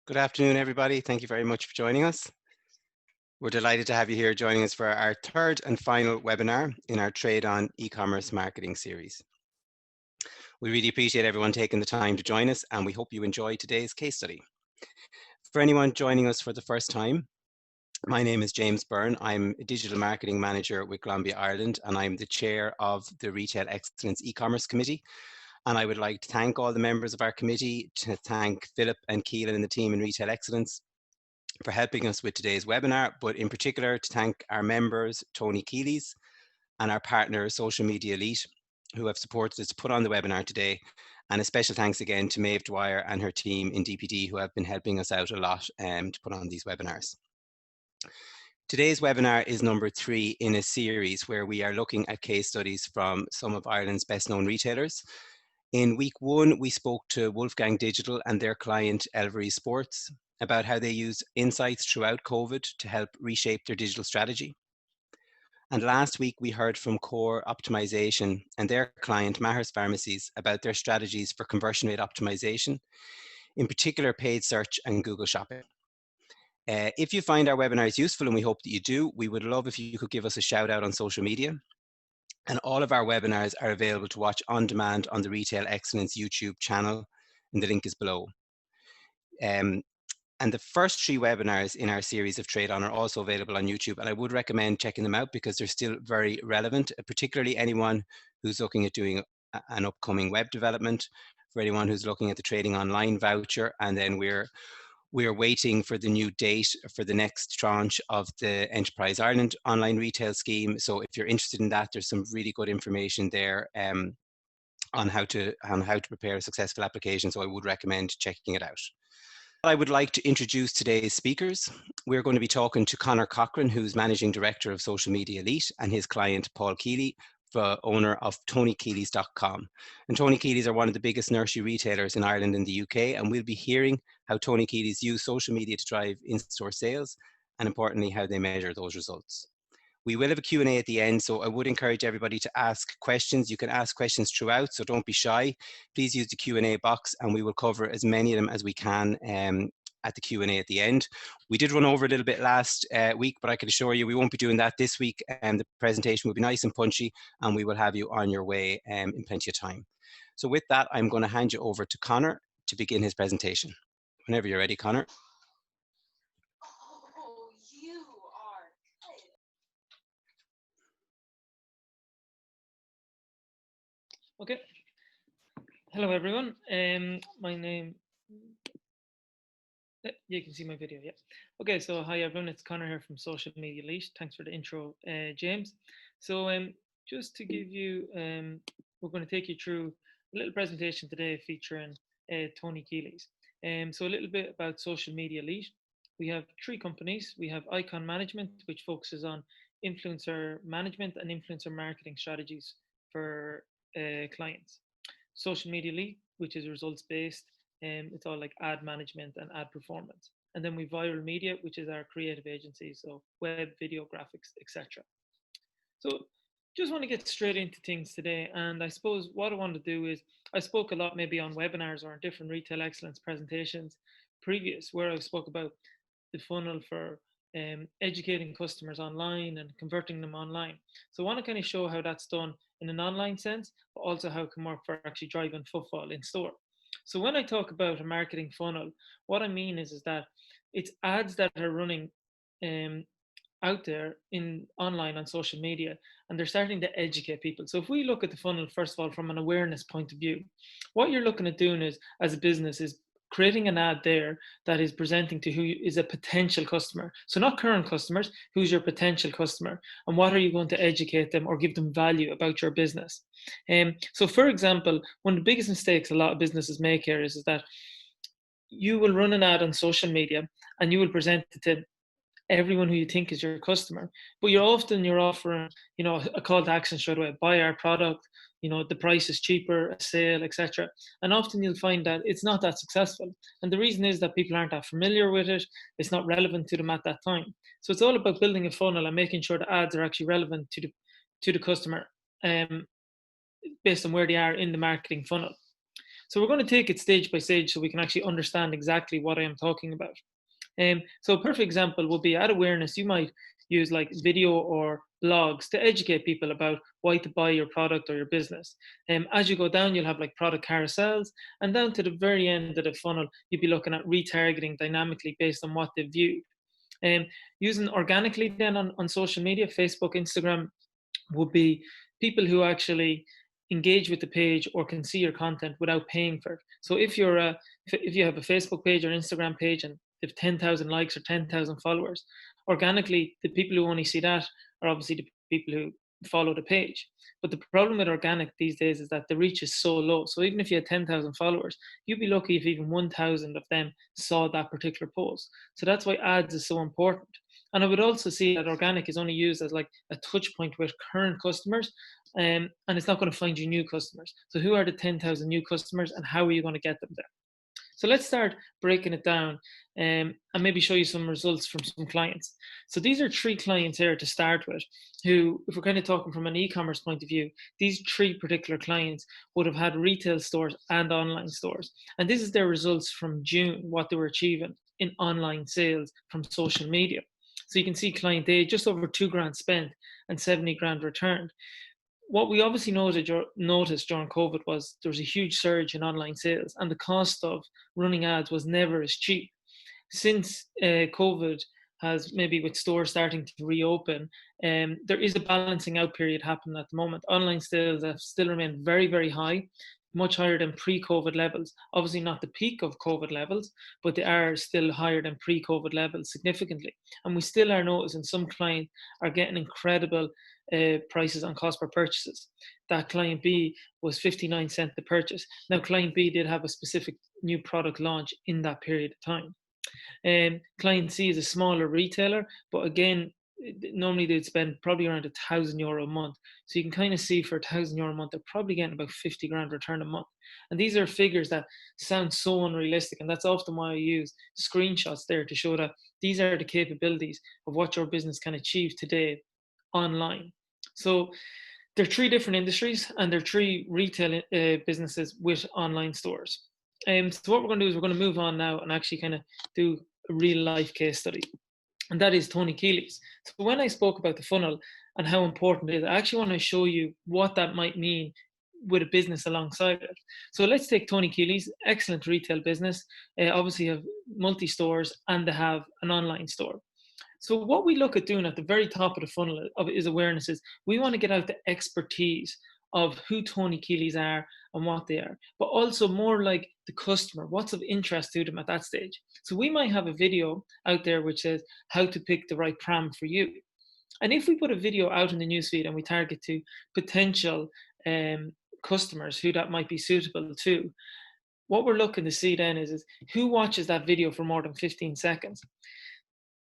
Good afternoon, everybody. Thank you very much for joining us. We're delighted to have you here joining us for our third and final webinar in our Trade on E-commerce Marketing series. We really appreciate everyone taking the time to join us, and we hope you enjoy today's case study. For anyone joining us for the first time, my name is James Byrne. I'm a Digital Marketing Manager with Columbia Ireland, and I'm the chair of the Retail Excellence E-commerce Committee. And I would like to thank all the members of our committee, to thank Philip and Keelan and the team in Retail Excellence for helping us with today's webinar, but in particular to thank our members, Tony Kealys, and our partner, Social Media Elite, who have supported us to put on the webinar today. And a special thanks again to Maeve Dwyer and her team in DPD, who have been helping us out a lot to put on these webinars. Today's webinar is number 3 in a series where we are looking at case studies from some of Ireland's best known retailers. In week 1, we spoke to Wolfgang Digital and their client Elvery Sports about how they used insights throughout COVID to help reshape their digital strategy. And last week, we heard from Core Optimization and their client Maher's Pharmacies about their strategies for conversion rate optimization, in particular paid search and Google Shopping. If you find our webinars useful, and we hope that you do, we would love if you could give us a shout out on social media. And all of our webinars are available to watch on demand on the Retail Excellence YouTube channel, and the link is below. And the first 3 webinars in our series of Trade On are also available on YouTube, and I would recommend checking them out because they're still very relevant, particularly anyone who's looking at doing an upcoming web development, for anyone who's looking at the Trading Online voucher, and then we're waiting for the new date for the next tranche of the Enterprise Ireland online retail scheme. So if you're interested in that, there's some really good information there on how to prepare a successful application. So I would recommend checking it out. I would like to introduce today's speakers. We're going to be talking to Conor Cochran, who's Managing Director of Social Media Elite, and his client, Paul Keely, the owner of TonyKealys.com. And Tony Kealys are one of the biggest nursery retailers in Ireland and the UK, and we'll be hearing how Tony Kealys use social media to drive in-store sales, and importantly, how they measure those results. We will have a Q&A at the end, so I would encourage everybody to ask questions. You can ask questions throughout, so don't be shy. Please use the Q&A box, and we will cover as many of them as we can at the Q&A at the end. We did run over a little bit last week, but I can assure you we won't be doing that this week. The presentation will be nice and punchy, and we will have you on your way in plenty of time. So with that, I'm going to hand you over to Conor to begin his presentation. Whenever you're ready, Conor. Okay. Hello, everyone. My name, you can see my video, yeah. Okay, so hi, everyone. It's Conor here from Social Media Elite. Thanks for the intro, James. So just to give you, we're going to take you through a little presentation today featuring Tony Kealys. So a little bit about Social Media Elite. We have 3 companies. We have Icon Management, which focuses on influencer management and influencer marketing strategies for clients. Social Media Elite, which is results-based, it's all like ad management and ad performance. And then we Viral Media, which is our creative agency, so web, video, graphics, etc. So just want to get straight into things today. And I suppose what I want to do is, I spoke a lot maybe on webinars or on different retail excellence presentations previous, where I spoke about the funnel for educating customers online and converting them online. So I want to kind of show how that's done in an online sense, but also how it can work for actually driving footfall in store. So when I talk about a marketing funnel, what I mean is that it's ads that are running out there in online on social media, and they're starting to educate people. So if we look at the funnel, first of all, from an awareness point of view, what you're looking at doing is, as a business, is creating an ad there that is presenting to who is a potential customer. So not current customers, who's your potential customer, and what are you going to educate them or give them value about your business. So for example, one of the biggest mistakes a lot of businesses make here is that you will run an ad on social media and you will present it to everyone who you think is your customer, but you're offering, a call to action straight away: buy our product, the price is cheaper, a sale, etc. And often you'll find that it's not that successful. And the reason is that people aren't that familiar with it. It's not relevant to them at that time. So it's all about building a funnel and making sure the ads are actually relevant to the customer, based on where they are in the marketing funnel. So we're going to take it stage by stage so we can actually understand exactly what I am talking about. So a perfect example would be, at awareness, you might use like video or blogs to educate people about why to buy your product or your business. As you go down, you'll have like product carousels, and down to the very end of the funnel, you'll be looking at retargeting dynamically based on what they've viewed. Using organically then on social media, Facebook, Instagram, would be people who actually engage with the page or can see your content without paying for it. So if if you have a Facebook page or Instagram page and they have 10,000 likes or 10,000 followers, organically the people who only see that are obviously the people who follow the page. But the problem with organic these days is that the reach is so low. So even if you had 10,000 followers, you'd be lucky if even 1,000 of them saw that particular post. So that's why ads is so important. And I would also see that organic is only used as like a touch point with current customers, and it's not going to find you new customers. So who are the 10,000 new customers and how are you going to get them there? So let's start breaking it down, and maybe show you some results from some clients. So these are 3 clients here to start with, who, if we're kind of talking from an e-commerce point of view, these 3 particular clients would have had retail stores and online stores. And this is their results from June, what they were achieving in online sales from social media. So you can see client A, just over 2 grand spent and 70 grand returned. What we obviously noticed during COVID was there was a huge surge in online sales, and the cost of running ads was never as cheap. Since COVID has, maybe with stores starting to reopen, there is a balancing out period happening at the moment. Online sales have still remained very, very high, much higher than pre-COVID levels. Obviously not the peak of COVID levels, but they are still higher than pre-COVID levels significantly. And we still are noticing some clients are getting incredible prices on cost per purchases. That client B was 59 cents to purchase. Now client B did have a specific new product launch in that period of time. Client C is a smaller retailer, but again, normally they'd spend probably around €1,000 a month. So you can kind of see for €1,000 a month, they're probably getting about 50 grand return a month. And these are figures that sound so unrealistic. And that's often why I use screenshots there to show that these are the capabilities of what your business can achieve today online. So there are 3 different industries, and there are 3 retail businesses with online stores. So what we're going to do is we're going to move on now and actually kind of do a real life case study. And that is Tony Kealys. So when I spoke about the funnel and how important it is, I actually want to show you what that might mean with a business alongside it. So let's take Tony Kealys, excellent retail business, obviously have multi-stores, and they have an online store. So what we look at doing at the very top of the funnel is awareness. Is we want to get out the expertise of who Tony Kealys are and what they are, but also more like the customer, what's of interest to them at that stage. So we might have a video out there which says how to pick the right pram for you. And if we put a video out in the newsfeed and we target to potential customers who that might be suitable to, what we're looking to see then is who watches that video for more than 15 seconds.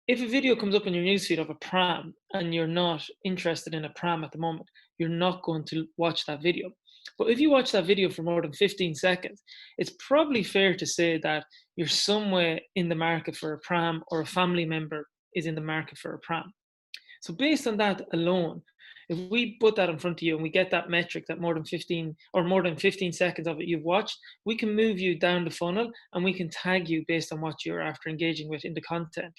If a video comes up in your newsfeed of a pram and you're not interested in a pram at the moment, you're not going to watch that video. But if you watch that video for more than 15 seconds, it's probably fair to say that you're somewhere in the market for a pram, or a family member is in the market for a pram. So based on that alone, if we put that in front of you and we get that metric that more than 15 seconds of it you've watched, we can move you down the funnel and we can tag you based on what you're after engaging with in the content.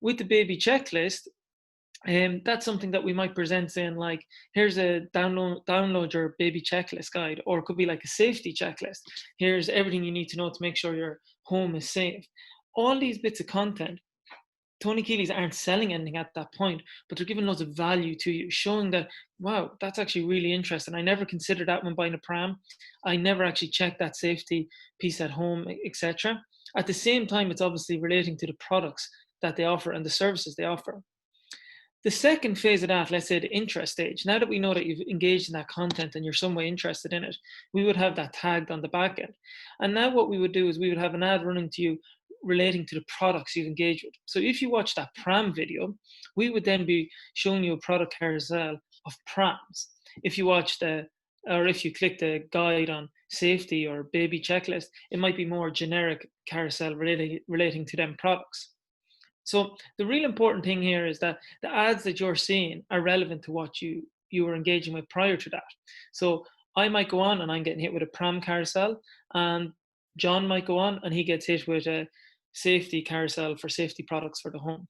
With the baby checklist, that's something that we might present saying like, here's a download your baby checklist guide, or it could be like a safety checklist. Here's everything you need to know to make sure your home is safe. All these bits of content, Tony Kealys aren't selling anything at that point, but they're giving loads of value to you, showing that, wow, that's actually really interesting. I never considered that when buying a pram. I never actually checked that safety piece at home, etc. At the same time, it's obviously relating to the products that they offer and the services they offer. The second phase of that, let's say the interest stage, now that we know that you've engaged in that content and you're some way interested in it, we would have that tagged on the back end. And now what we would do is we would have an ad running to you relating to the products you've engaged with. So if you watch that pram video, we would then be showing you a product carousel of prams. If you if you click the guide on safety or baby checklist, it might be more generic carousel relating to them products. So the real important thing here is that the ads that you're seeing are relevant to what you were engaging with prior to that. So I might go on and I'm getting hit with a pram carousel, and John might go on and he gets hit with a safety carousel for safety products for the home.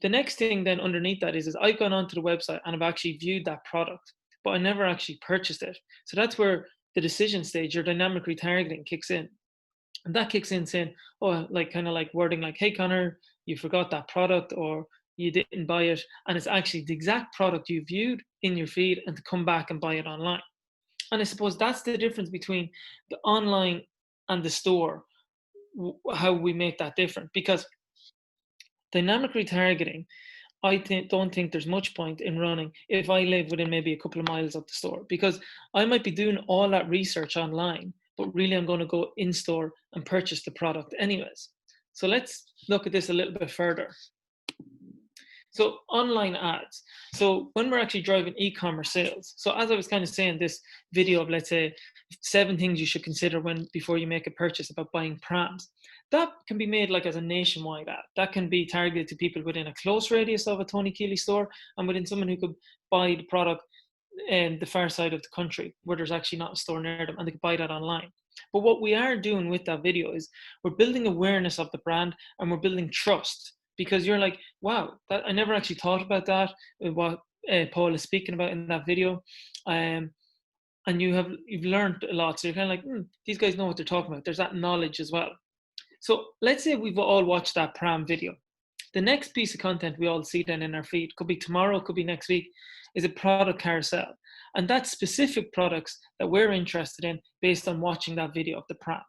The next thing then underneath that is I've gone onto the website and I've actually viewed that product, but I never actually purchased it. So that's where the decision stage, your dynamic retargeting kicks in. And that kicks in saying, oh, like kind of like wording like, hey, Connor, you forgot that product or you didn't buy it. And it's actually the exact product you viewed in your feed and to come back and buy it online. And I suppose that's the difference between the online and the store, how we make that different. Because dynamic retargeting, don't think there's much point in running if I live within maybe a couple of miles of the store, because I might be doing all that research online, but really I'm going to go in store and purchase the product anyways. So let's look at this a little bit further. So online ads. So when we're actually driving e-commerce sales. So as I was kind of saying, this video of, let's say, 7 things you should consider before you make a purchase about buying prams. That can be made like as a nationwide ad. That can be targeted to people within a close radius of a Tony Kealys store and within someone who could buy the product in the far side of the country where there's actually not a store near them and they could buy that online. But what we are doing with that video is we're building awareness of the brand and we're building trust, because you're like, wow, that I never actually thought about that, what Paul is speaking about in that video. And you've learned a lot. So you're kind of like, these guys know what they're talking about. There's that knowledge as well. So let's say we've all watched that pram video. The next piece of content we all see then in our feed, could be tomorrow, could be next week, is a product carousel. And that's specific products that we're interested in based on watching that video of the pram.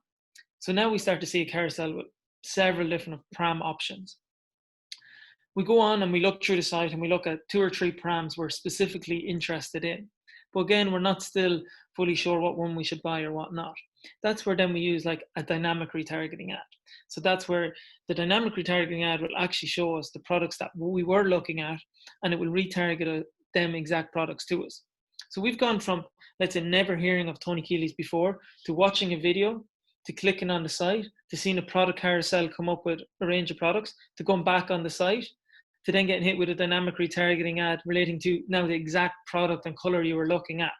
So now we start to see a carousel with several different pram options. We go on and we look through the site and we look at 2 or 3 prams we're specifically interested in. But again, we're not still fully sure what one we should buy or what not. That's where then we use like a dynamic retargeting ad. So that's where the dynamic retargeting ad will actually show us the products that we were looking at, and it will retarget them exact products to us. So we've gone from, let's say, never hearing of Tony Kealys before, to watching a video, to clicking on the site, to seeing a product carousel come up with a range of products, to going back on the site, to then getting hit with a dynamic retargeting ad relating to now the exact product and color you were looking at.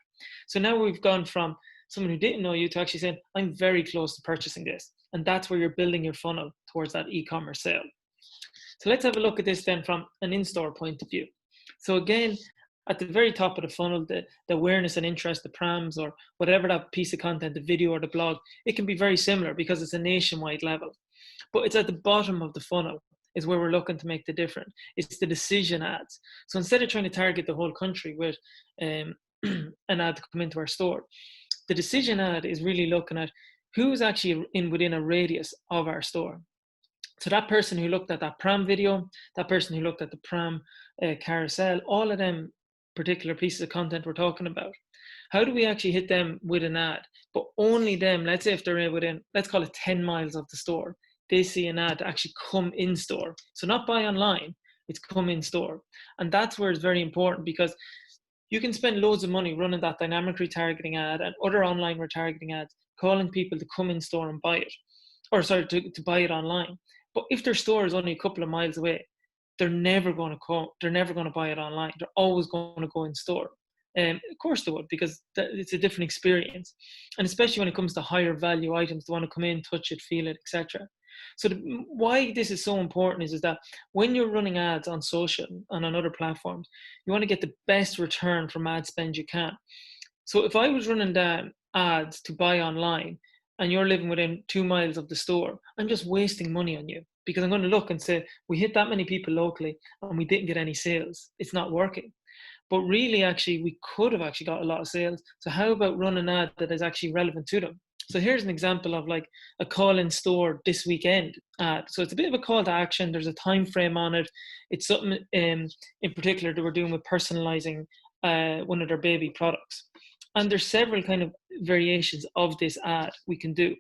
So now we've gone from someone who didn't know you to actually saying, I'm very close to purchasing this. And that's where you're building your funnel towards that e-commerce sale. So let's have a look at this then from an in-store point of view. So again, at the very top of the funnel, the awareness and interest, the prams or whatever that piece of content, the video or the blog, it can be very similar because it's a nationwide level. But it's at the bottom of the funnel is where we're looking to make the difference. It's the decision ads. So instead of trying to target the whole country with an ad to come into our store, the decision ad is really looking at who's actually within a radius of our store. So that person who looked at that pram video, that person who looked at the pram carousel, all of them particular pieces of content we're talking about, how do we actually hit them with an ad? But only them, let's say if they're within, let's call it 10 miles of the store, they see an ad to actually come in store. So not buy online, it's come in store. And that's where it's very important, because you can spend loads of money running that dynamic retargeting ad and other online retargeting ads, calling people to come in store and buy it, or sorry, to buy it online. But if their store is only a couple of miles away, they're never going to buy it online. They're always going to go in store. Of course they would, because it's a different experience. And especially when it comes to higher value items, they want to come in, touch it, feel it, etc. So why this is so important is that when you're running ads on social and on other platforms, you want to get the best return from ad spend you can. So if I was running the ads to buy online and you're living within 2 miles of the store, I'm just wasting money on you, because I'm going to look and say, we hit that many people locally and we didn't get any sales. It's not working. But really, actually, we could have actually got a lot of sales. So how about running an ad that is actually relevant to them? So here's an example of like a call in store this weekend ad. So it's a bit of a call to action. There's a time frame on it. It's something in particular that we're doing with personalizing one of their baby products. And there's several kind of variations of this ad we can do.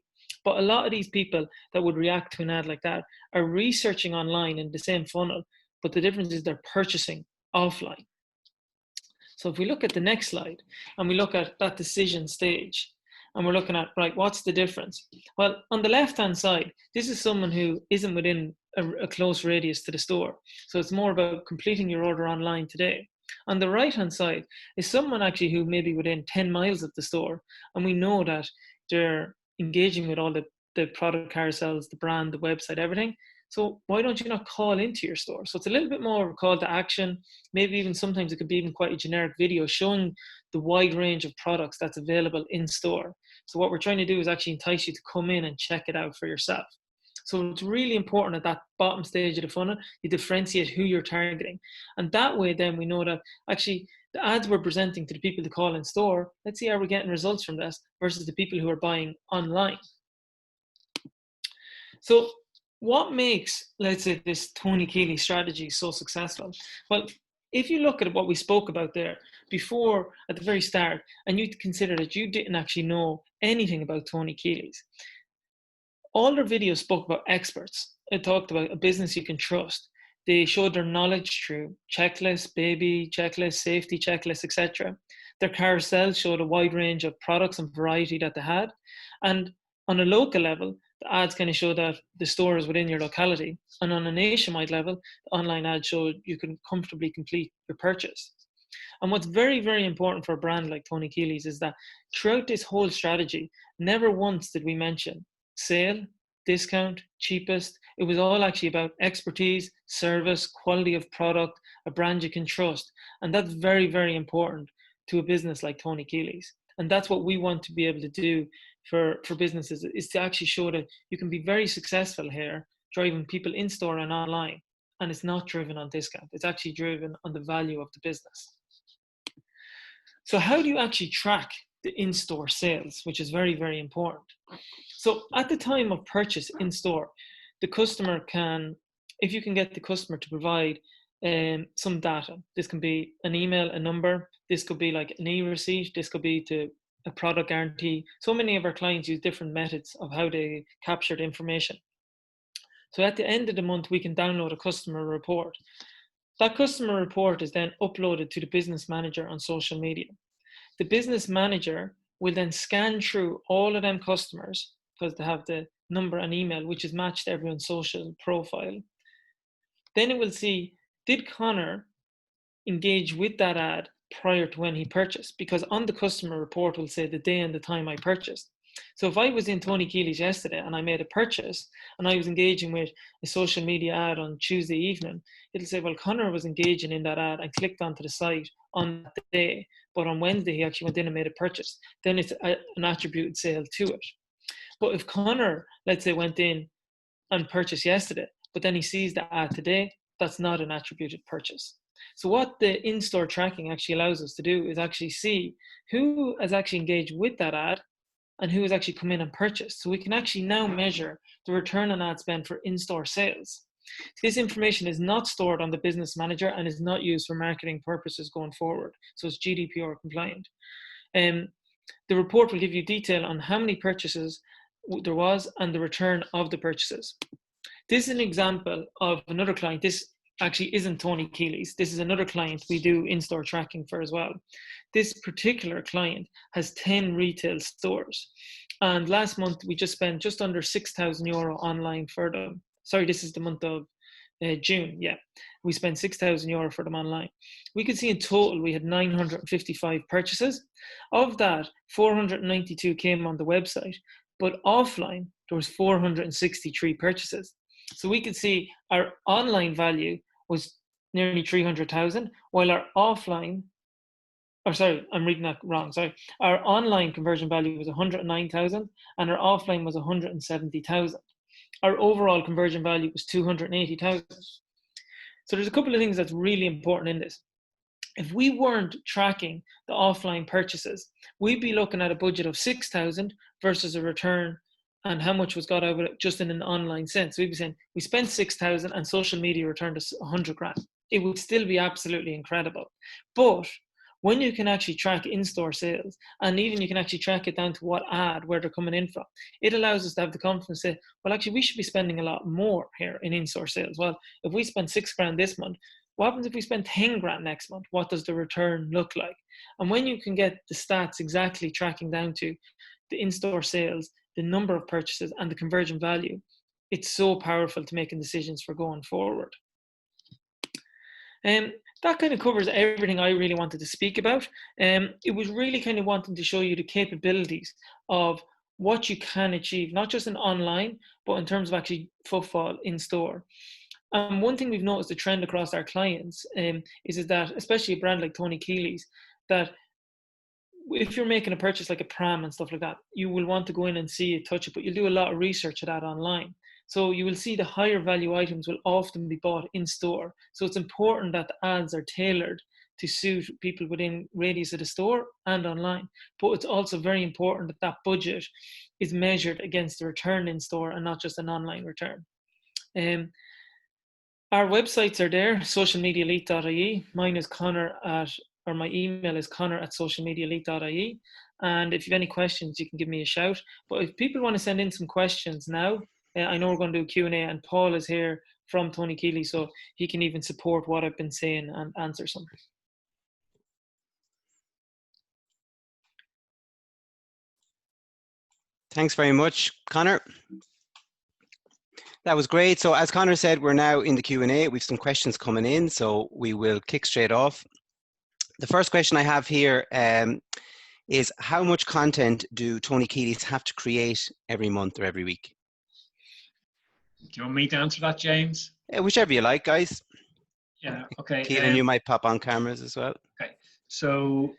But a lot of these people that would react to an ad like that are researching online in the same funnel, but the difference is they're purchasing offline. So if we look at the next slide and we look at that decision stage and we're looking at, right, what's the difference? Well, on the left-hand side, this is someone who isn't within a close radius to the store. So it's more about completing your order online today. On the right-hand side is someone actually who may be within 10 miles of the store, and we know that they're engaging with all the product carousels, the brand, the website, everything. So why don't you not call into your store? So it's a little bit more call to action. Maybe even sometimes it could be even quite a generic video showing the wide range of products that's available in store. So what we're trying to do is actually entice you to come in and check it out for yourself. So it's really important at that bottom stage of the funnel, you differentiate who you're targeting. And that way then we know that actually the ads we're presenting to the people to call in store, let's see how we're getting results from this versus the people who are buying online. So what makes, let's say, this Tony Kealys strategy so successful? Well, if you look at what we spoke about there before at the very start, and you consider that you didn't actually know anything about Tony Kealys, all their videos spoke about experts. It talked about a business you can trust. They showed their knowledge through checklists, baby checklists, safety checklists, etc. Their carousel showed a wide range of products and variety that they had. And on a local level, the ads kind of show that the store is within your locality. And on a nationwide level, the online ads show you can comfortably complete your purchase. And what's very, very important for a brand like Tony Kealys is that throughout this whole strategy, never once did we mention sale, discount, cheapest. It was all actually about expertise, service, quality of product, a brand you can trust. And that's very, very important to a business like Tony Kealys. And that's what we want to be able to do for businesses, is to actually show that you can be very successful here, driving people in store and online. And it's not driven on discount. It's actually driven on the value of the business. So how do you actually track the in-store sales, which is very, very important? So at the time of purchase in store, the customer can, if you can get the customer to provide some data, this can be an email, a number, this could be like an e-receipt, this could be to a product guarantee. So many of our clients use different methods of how they capture the information. So at the end of the month, we can download a customer report. That customer report is then uploaded to the business manager on social media. The business manager will then scan through all of them customers, because they have the number and email, which is matched to everyone's social profile. Then it will see, did Connor engage with that ad prior to when he purchased? Because on the customer report will say the day and the time I purchased. So if I was in Tony Kealys yesterday and I made a purchase and I was engaging with a social media ad on Tuesday evening, it'll say, well, Connor was engaging in that ad and clicked onto the site on that day, but on Wednesday he actually went in and made a purchase. Then it's an attributed sale to it. But if Connor, let's say, went in and purchased yesterday, but then he sees the ad today, that's not an attributed purchase. So what the in-store tracking actually allows us to do is actually see who has actually engaged with that ad and who has actually come in and purchased. So we can actually now measure the return on ad spend for in-store sales. This information is not stored on the business manager and is not used for marketing purposes going forward. So it's GDPR compliant. The report will give you detail on how many purchases there was and the return of the purchases. This is an example of another client. This actually isn't Tony Kealys. This is another client we do in-store tracking for as well. This particular client has 10 retail stores. And last month, we just spent just under €6,000 online for them. Sorry, this is the month of June, yeah. We spent €6,000 for them online. We could see in total, we had 955 purchases. Of that, 492 came on the website, but offline, there was 463 purchases. So we could see our online value was nearly 300,000, while our offline, or sorry, I'm reading that wrong, sorry. Our online conversion value was 109,000 and our offline was 170,000. Our overall conversion value was 280,000. So there's a couple of things that's really important in this. If we weren't tracking the offline purchases, we'd be looking at a budget of 6,000 versus a return and how much was got out of it just in an online sense. We'd be saying we spent 6,000 and social media returned us 100 grand. It would still be absolutely incredible. But when you can actually track in-store sales, and even you can actually track it down to what ad, where they're coming in from, it allows us to have the confidence to say, well, actually, we should be spending a lot more here in in-store sales. Well, if we spend 6 grand this month, what happens if we spend 10 grand next month? What does the return look like? And when you can get the stats exactly tracking down to the in-store sales, the number of purchases, and the conversion value, it's so powerful to making decisions for going forward. That kind of covers everything I really wanted to speak about. It was really kind of wanting to show you the capabilities of what you can achieve, not just in online, but in terms of actually footfall in store. One thing we've noticed a trend across our clients is that, especially a brand like Tony Kealys, that if you're making a purchase like a pram and stuff like that, you will want to go in and see it, touch it, but you'll do a lot of research of that online. So you will see the higher value items will often be bought in store. So it's important that the ads are tailored to suit people within radius of the store and online. But it's also very important that that budget is measured against the return in store and not just an online return. Our websites are there, socialmediaelite.ie. Mine is Connor at, or my email is connor@socialmediaelite.ie. And if you have any questions, you can give me a shout. But if people want to send in some questions now, I know we're going to do a Q&A, and Paul is here from Tony Kealys, so he can even support what I've been saying and answer some. Thanks very much, Connor. That was great. So as Connor said, we're now in the Q&A. We've some questions coming in, so we will kick straight off. The first question I have here is, how much content do Tony Kealys have to create every month or every week? Do you want me to answer that, James? Whichever you like, guys. Yeah, okay. Keelan, you might pop on cameras as well. Okay, so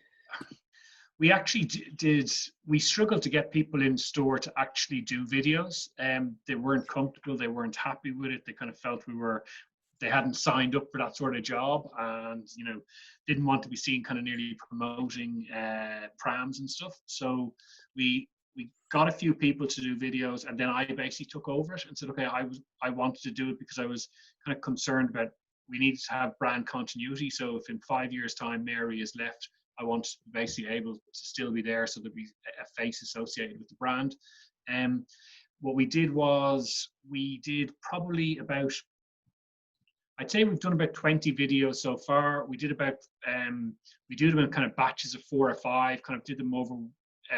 we actually we struggled to get people in store to actually do videos. They weren't comfortable, they weren't happy with it. They kind of felt they hadn't signed up for that sort of job, and didn't want to be seen kind of nearly promoting prams and stuff. So we got a few people to do videos, and then I basically took over it and said, okay, I wanted to do it because I was kind of concerned about we needed to have brand continuity. So if in 5 years' time Mary is left, I want to be basically able to still be there, so there'd be a face associated with the brand. What we did was we did probably about, I'd say we've done about 20 videos so far. We did about, we do them in kind of batches of 4 or 5, kind of did them over,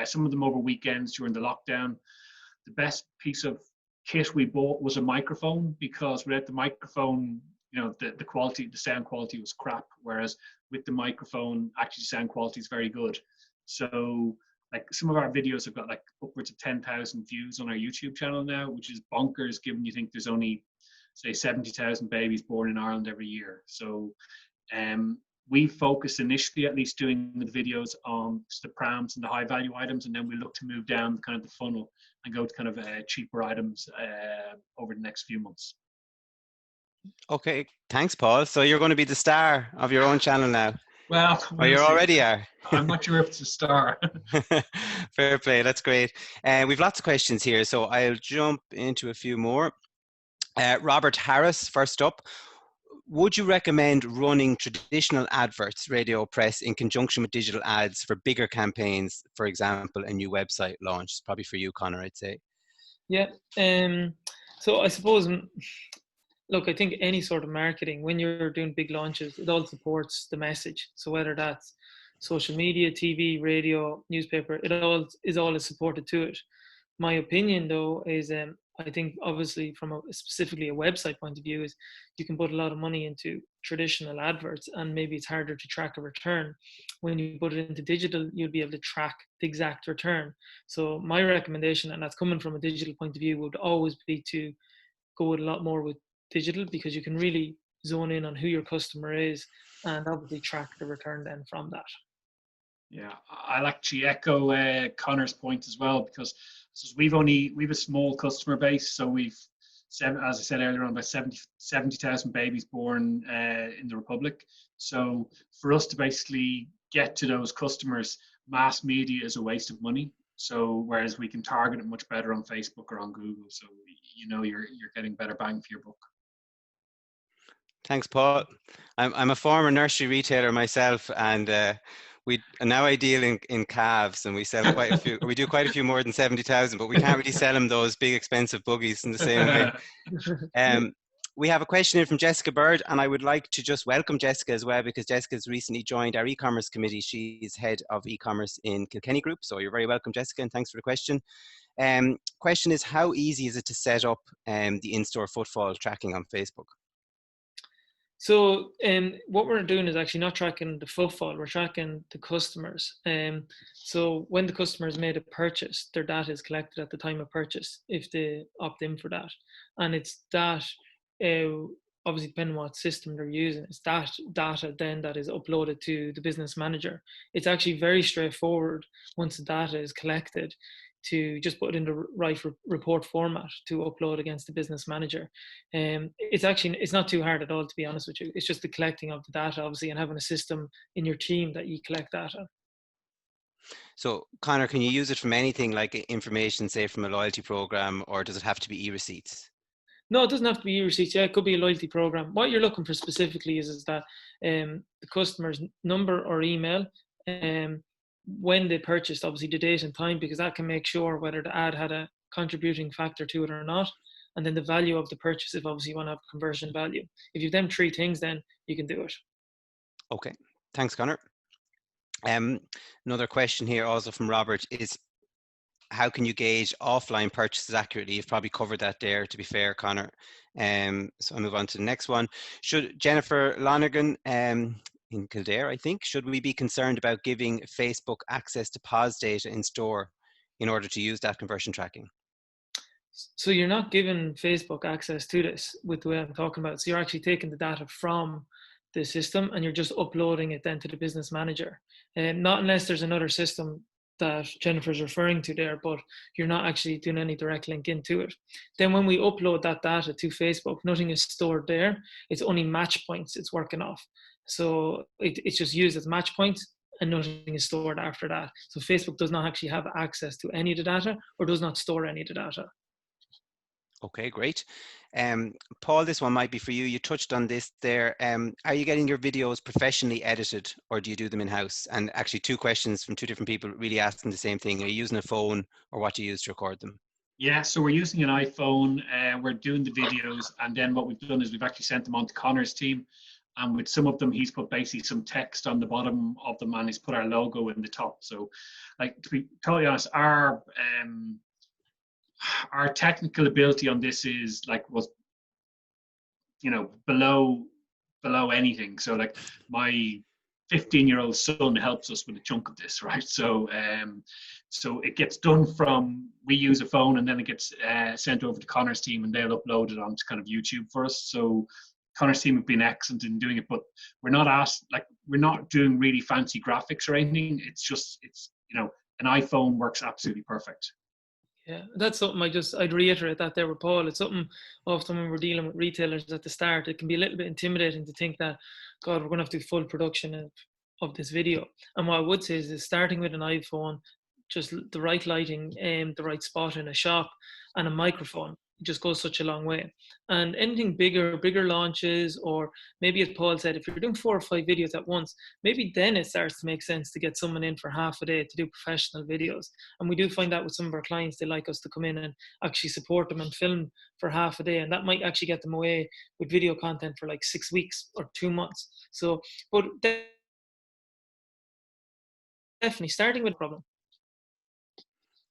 some of them over weekends during the lockdown. The best piece of kit we bought was a microphone, because without the microphone, the quality, the sound quality was crap. Whereas with the microphone, actually sound quality is very good. So like some of our videos have got like upwards of 10,000 views on our YouTube channel now, which is bonkers given you think there's only, say, 70,000 babies born in Ireland every year. So we focused initially at least doing the videos on the prams and the high value items, and then we look to move down kind of the funnel and go to kind of cheaper items over the next few months. Okay, thanks, Paul. So you're going to be the star of your own channel now. Well, or you already are. I'm not sure if it's a star. Fair play, that's great. We've lots of questions here, so I'll jump into a few more. Robert Harris, first up. Would you recommend running traditional adverts, radio, press, in conjunction with digital ads for bigger campaigns, for example, a new website launch? Probably for you, Connor, I'd say. Yeah, so I suppose, look, I think any sort of marketing, when you're doing big launches, it all supports the message. So whether that's social media, TV, radio, newspaper, it all is supported to it. My opinion, though, is I think obviously from specifically a website point of view, is you can put a lot of money into traditional adverts, and maybe it's harder to track a return. When you put it into digital, you'll be able to track the exact return. So my recommendation, and that's coming from a digital point of view, would always be to go with a lot more with digital, because you can really zone in on who your customer is and obviously track the return then from that. Yeah, I'll actually echo Connor's point as well, because we've a small customer base. So we've, as I said earlier on, about 70,000 babies born in the Republic. So for us to basically get to those customers, mass media is a waste of money. So whereas we can target it much better on Facebook or on Google. So you're getting better bang for your buck. Thanks, Paul. I'm a former nursery retailer myself, and now I deal in calves, and we sell quite a few. We do quite a few more than 70,000, but we can't really sell them those big expensive buggies in the same way. We have a question here from Jessica Bird, and I would like to just welcome Jessica as well, because Jessica's recently joined our e-commerce committee. She's head of e-commerce in Kilkenny Group. So you're very welcome, Jessica, and thanks for the question. Question is, how easy is it to set up the in-store footfall tracking on Facebook? So what we're doing is actually not tracking the footfall, we're tracking the customers. So when the customers made a purchase, their data is collected at the time of purchase if they opt in for that. And it's that, obviously depending on what system they're using, it's that data then that is uploaded to the business manager. It's actually very straightforward once the data is collected to just put it in the right report format to upload against the business manager. It's not too hard at all, to be honest with you. It's just the collecting of the data, obviously, and having a system in your team that you collect data. So Connor, can you use it from anything like information, say from a loyalty program, or does it have to be e-receipts? No, it doesn't have to be e-receipts. Yeah, it could be a loyalty program. What you're looking for specifically is that the customer's number or email, when they purchased, obviously the date and time, because that can make sure whether the ad had a contributing factor to it or not. And then the value of the purchase, if obviously you want to have conversion value. If you've them three things, then you can do it. Okay, thanks, Connor. Another question here also from Robert is, how can you gauge offline purchases accurately? You've probably covered that there, to be fair, Connor. So I'll move on to the next one. Should Jennifer Lonergan in Kildare, I think, should we be concerned about giving Facebook access to POS data in store in order to use that conversion tracking? So you're not giving Facebook access to this with the way I'm talking about. So you're actually taking the data from the system and you're just uploading it then to the business manager. Not unless there's another system that Jennifer's referring to there, but you're not actually doing any direct link into it. Then when we upload that data to Facebook, nothing is stored there. It's only match points it's working off. So it's just used as match points and nothing is stored after that. So Facebook does not actually have access to any of the data or does not store any of the data. Okay, great. Paul, this one might be for you. You touched on this there. Are you getting your videos professionally edited or do you do them in-house? And actually 2 questions from 2 different people really asking the same thing. Are you using a phone or what do you use to record them? Yeah, so we're using an iPhone, we're doing the videos, and then what we've done is we've actually sent them on to Connor's team. And with some of them, he's put basically some text on the bottom of them and he's put our logo in the top. So, like, to be totally honest, our technical ability on this is was below anything. So like my 15-year-old son helps us with a chunk of this, right? So so it gets done from, we use a phone and then it gets sent over to Connor's team and they'll upload it onto kind of YouTube for us. So Connor's team have been excellent in doing it, but we're not doing really fancy graphics or anything. It's an iPhone works absolutely perfect. Yeah, that's something I'd reiterate that there with Paul. It's something often when we're dealing with retailers at the start, it can be a little bit intimidating to think that, God, we're going to have to do full production of this video. And what I would say is starting with an iPhone, just the right lighting, the right spot in a shop and a microphone, it just goes such a long way. And anything bigger launches, or maybe as Paul said, if you're doing 4 or 5 videos at once, maybe then it starts to make sense to get someone in for half a day to do professional videos. And we do find that with some of our clients, they like us to come in and actually support them and film for half a day. And that might actually get them away with video content for like 6 weeks or 2 months. So, but definitely starting with a problem.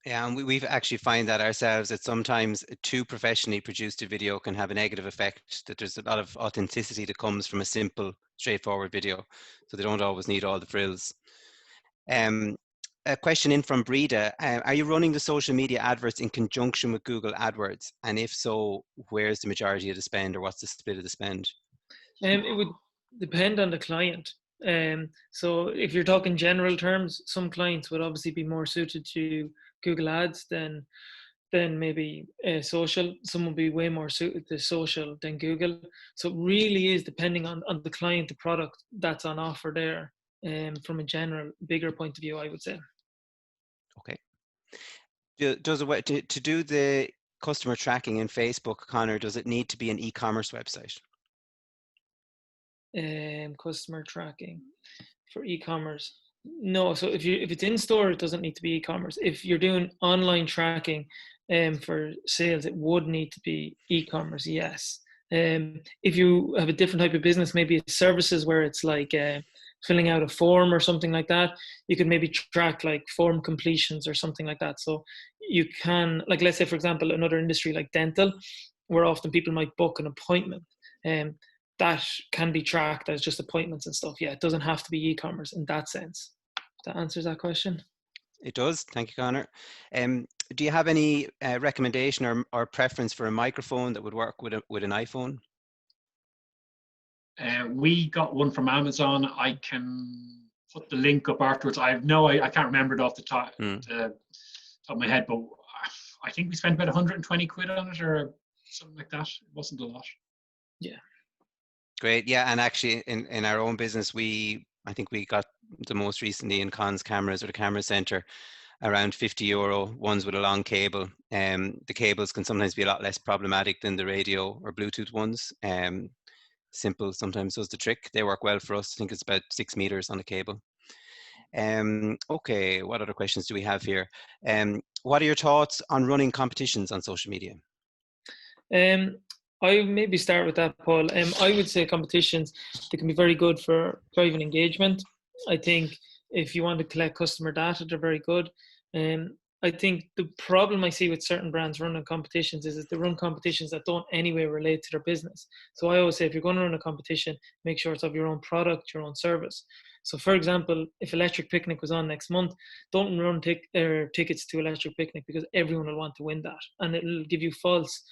Yeah, and we've actually find that ourselves, that sometimes too professionally produced a video can have a negative effect, that there's a lot of authenticity that comes from a simple, straightforward video. So they don't always need all the frills. A question in from Breda. Are you running the social media adverts in conjunction with Google AdWords? And if so, where's the majority of the spend, or what's the split of the spend? It would depend on the client. So if you're talking general terms, some clients would obviously be more suited to Google Ads than maybe social. Some will be way more suited to social than Google. So it really is depending on the client, the product that's on offer there. From a general, bigger point of view, I would say. Okay. To do the customer tracking in Facebook, Connor, does it need to be an e-commerce website? Customer tracking for e-commerce, no. So if it's in store, it doesn't need to be e-commerce. If you're doing online tracking for sales, it would need to be e-commerce, yes. If you have a different type of business, maybe it's services where it's like filling out a form or something like that, you could maybe track like form completions or something like that. So you can, like, let's say for example, another industry like dental, where often people might book an appointment, that can be tracked as just appointments and stuff. Yeah, it doesn't have to be e-commerce in that sense. That answers that question. It does. Thank you, Connor. Do you have any recommendation or preference for a microphone that would work with an iPhone? We got one from Amazon. I can put the link up afterwards. I can't remember it off the top of my head, but I think we spent about 120 quid on it or something like that. It wasn't a lot. Yeah. Great. Yeah, and actually in our own business, I think we got the most recently in Cons cameras or the camera center around €50, ones with a long cable. The cables can sometimes be a lot less problematic than the radio or Bluetooth ones. Simple sometimes does the trick. They work well for us. I think it's about 6 meters on a cable. Okay, what other questions do we have here? What are your thoughts on running competitions on social media? I maybe start with that, Paul. I would say competitions, they can be very good for driving engagement. I think if you want to collect customer data, they're very good. I think the problem I see with certain brands running competitions is that they run competitions that don't anyway relate to their business. So I always say, if you're going to run a competition, make sure it's of your own product, your own service. So for example, if Electric Picnic was on next month, don't run tickets to Electric Picnic, because everyone will want to win that. And it'll give you false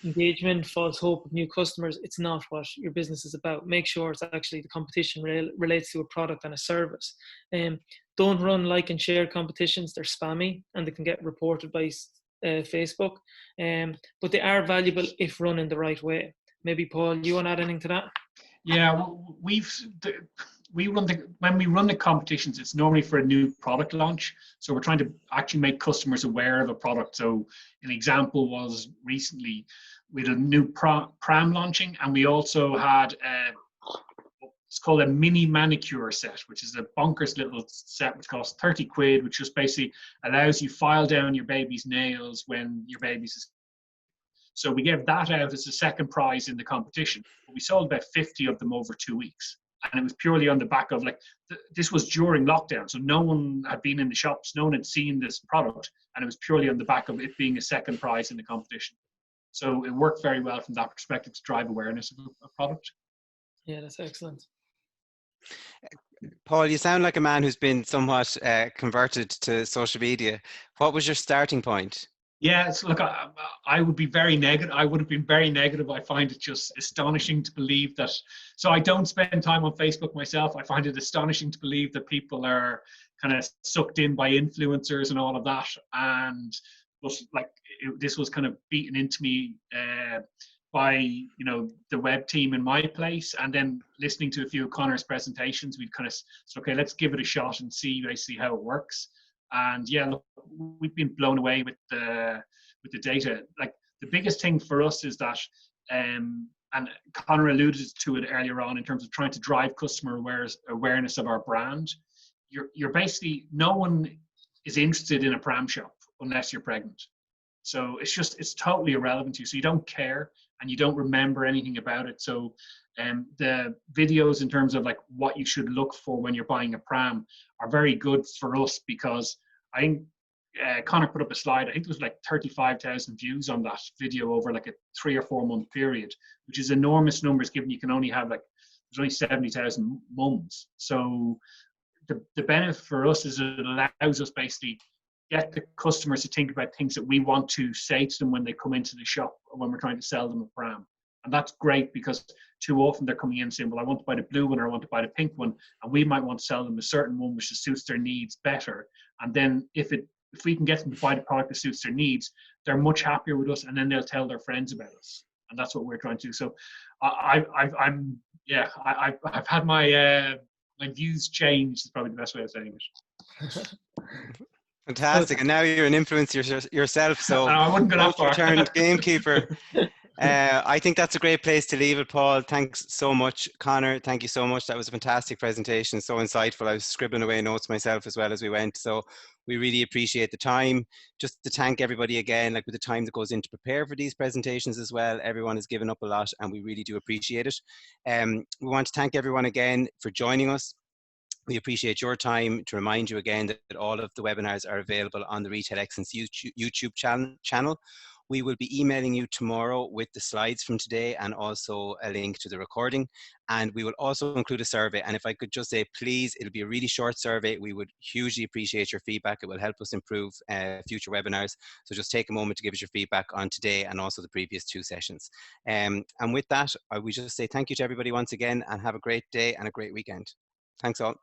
engagement, false hope of new customers. It's not what your business is about. Make sure it's actually the competition relates to a product and a service. Don't run like and share competitions. They're spammy and they can get reported by Facebook. But they are valuable if run in the right way. Maybe Paul, you want to add anything to that? Yeah, when we run the competitions, it's normally for a new product launch. So we're trying to actually make customers aware of a product. So an example was recently we had a new pram launching, and we also had it's called a mini manicure set, which is a bonkers little set which costs 30 quid, which just basically allows you file down your baby's nails when your baby's. So we gave that out as a second prize in the competition. We sold about 50 of them over 2 weeks. And it was purely on the back of this was during lockdown. So no one had been in the shops, no one had seen this product. And it was purely on the back of it being a second prize in the competition. So it worked very well from that perspective to drive awareness of a product. Yeah, that's excellent. Paul, you sound like a man who's been somewhat converted to social media. What was your starting point? Yeah, look, I would be very negative. I would have been very negative. I find it just astonishing to believe that. So I don't spend time on Facebook myself. I find it astonishing to believe that people are kind of sucked in by influencers and all of that. But this was kind of beaten into me by the web team in my place, and then listening to a few of Connor's presentations, we'd kind of said, okay, let's give it a shot and see basically how it works. And yeah, look, we've been blown away with the data. Like the biggest thing for us is that, and Connor alluded to it earlier on in terms of trying to drive customer awareness of our brand. You're basically, no one is interested in a pram shop unless you're pregnant. So it's totally irrelevant to you. So you don't care and you don't remember anything about it. So the videos in terms of like what you should look for when you're buying a pram are very good for us, because I think Connor put up a slide. I think it was like 35,000 views on that video over like a 3 or 4 month period, which is enormous numbers given you can only have there's only 70,000 mums. So the benefit for us is it allows us basically get the customers to think about things that we want to say to them when they come into the shop or when we're trying to sell them a pram. And that's great, because too often they're coming in saying, well, I want to buy the blue one or I want to buy the pink one. And we might want to sell them a certain one which suits their needs better. And then if we can get them to buy the product that suits their needs, they're much happier with us, and then they'll tell their friends about us. And that's what we're trying to do. So I've had my views changed, is probably the best way of saying it. Fantastic. And now you're an influencer yourself, so I wouldn't go that far. Turned gamekeeper. I think that's a great place to leave it, Paul. Thanks so much. Connor, thank you so much. That was a fantastic presentation, so insightful. I was scribbling away notes myself as well as we went, so we really appreciate the time. Just to thank everybody again, like with the time that goes in to prepare for these presentations as well, everyone has given up a lot and we really do appreciate it. We want to thank everyone again for joining us. We appreciate your time. To remind you again that all of the webinars are available on the Retail Excellence YouTube channel. We will be emailing you tomorrow with the slides from today and also a link to the recording. And we will also include a survey. And if I could just say, please, it'll be a really short survey. We would hugely appreciate your feedback. It will help us improve future webinars. So just take a moment to give us your feedback on today and also the previous 2 sessions. And with that, I will just say thank you to everybody once again, and have a great day and a great weekend. Thanks all.